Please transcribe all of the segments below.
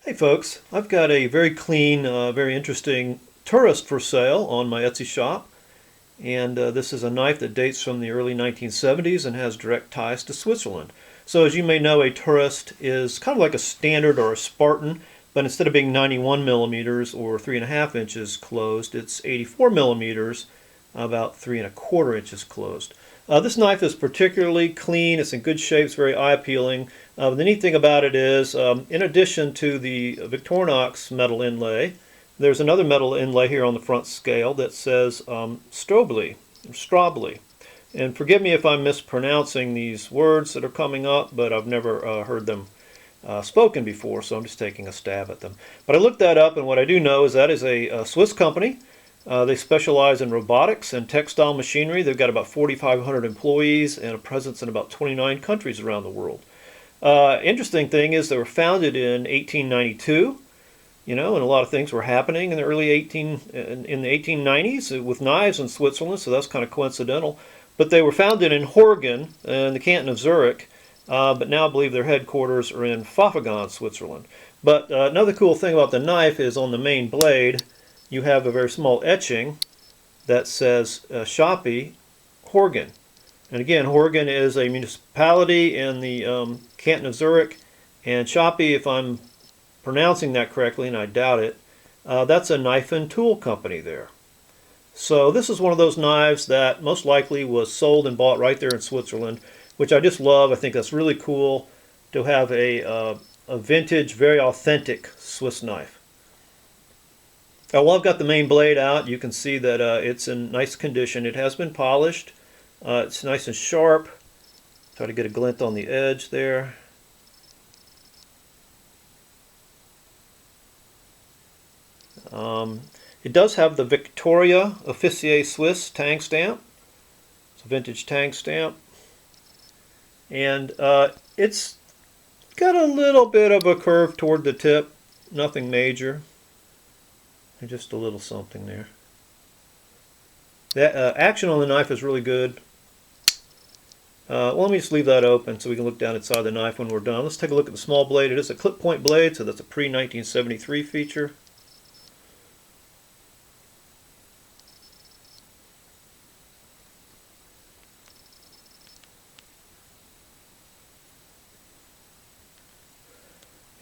Hey folks, I've got a very clean, very interesting tourist for sale on my Etsy shop. And this is a knife that dates from the early 1970s and has direct ties to Switzerland. So as you may know, a tourist is kind of like a standard or a Spartan, but instead of being 91 millimeters or 3.5 inches closed, it's 84 millimeters, about 3.25 inches closed. This knife is particularly clean. It's in good shape. It's very eye appealing. The neat thing about it is, in addition to the Victorinox metal inlay, there's another metal inlay here on the front scale that says Strobly. And forgive me if I'm mispronouncing these words that are coming up, but I've never heard them spoken before, so I'm just taking a stab at them. But I looked that up, and what I do know is that is a Swiss company. They specialize in robotics and textile machinery. They've got about 4,500 employees and a presence in about 29 countries around the world. Interesting thing is they were founded in 1892, and a lot of things were happening in the in the 1890s with knives in Switzerland, so that's kind of coincidental. But they were founded in Horgen in the canton of Zurich, but now I believe their headquarters are in Pfaffenhofen, Switzerland. But another cool thing about the knife is on the main blade, you have a very small etching that says Shoppe Horgen. And again, Horgen is a municipality in the canton of Zurich, and Shoppe, if I'm pronouncing that correctly, and I doubt it, that's a knife and tool company there. So this is one of those knives that most likely was sold and bought right there in Switzerland, which I just love. I think that's really cool to have a vintage, very authentic Swiss knife. While I've got the main blade out, you can see that it's in nice condition. It has been polished. It's nice and sharp. Try to get a glint on the edge there. It does have the Victoria Officier Swiss tang stamp. It's a vintage tang stamp. And it's got a little bit of a curve toward the tip. Nothing major. Just a little something there. The action on the knife is really good. Well, let me just leave that open so we can look down inside the knife when we're done. Let's take a look at the small blade. It is a clip point blade, so that's a pre-1973 feature.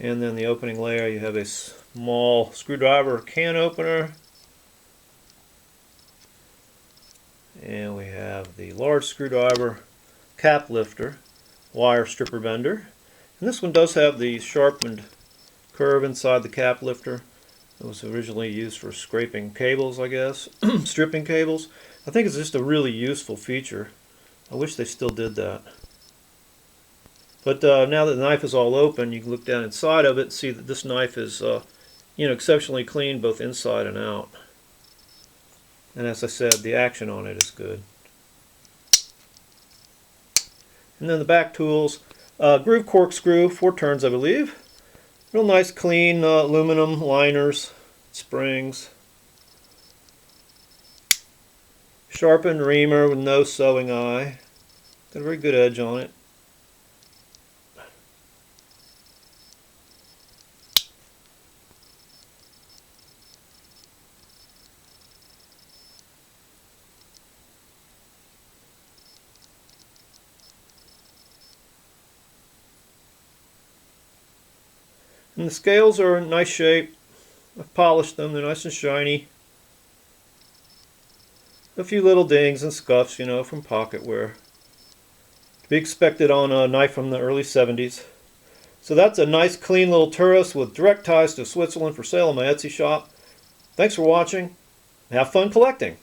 And then the opening layer, you have a small screwdriver can opener. And we have the large screwdriver cap lifter, wire stripper bender. And this one does have the sharpened curve inside the cap lifter. It was originally used for scraping cables, I guess, stripping cables. I think it's just a really useful feature. I wish they still did that. But now that the knife is all open, you can look down inside of it and see that this knife is exceptionally clean both inside and out. And as I said, the action on it is good. And then the back tools, groove corkscrew, 4 turns I believe. Real nice clean aluminum liners, springs. Sharpened reamer with no sewing eye. Got a very good edge on it. And the scales are in nice shape. I've polished them, they're nice and shiny. A few little dings and scuffs, from pocket wear. To be expected on a knife from the early 70s. So that's a nice clean little tourist with direct ties to Switzerland for sale in my Etsy shop. Thanks for watching. Have fun collecting.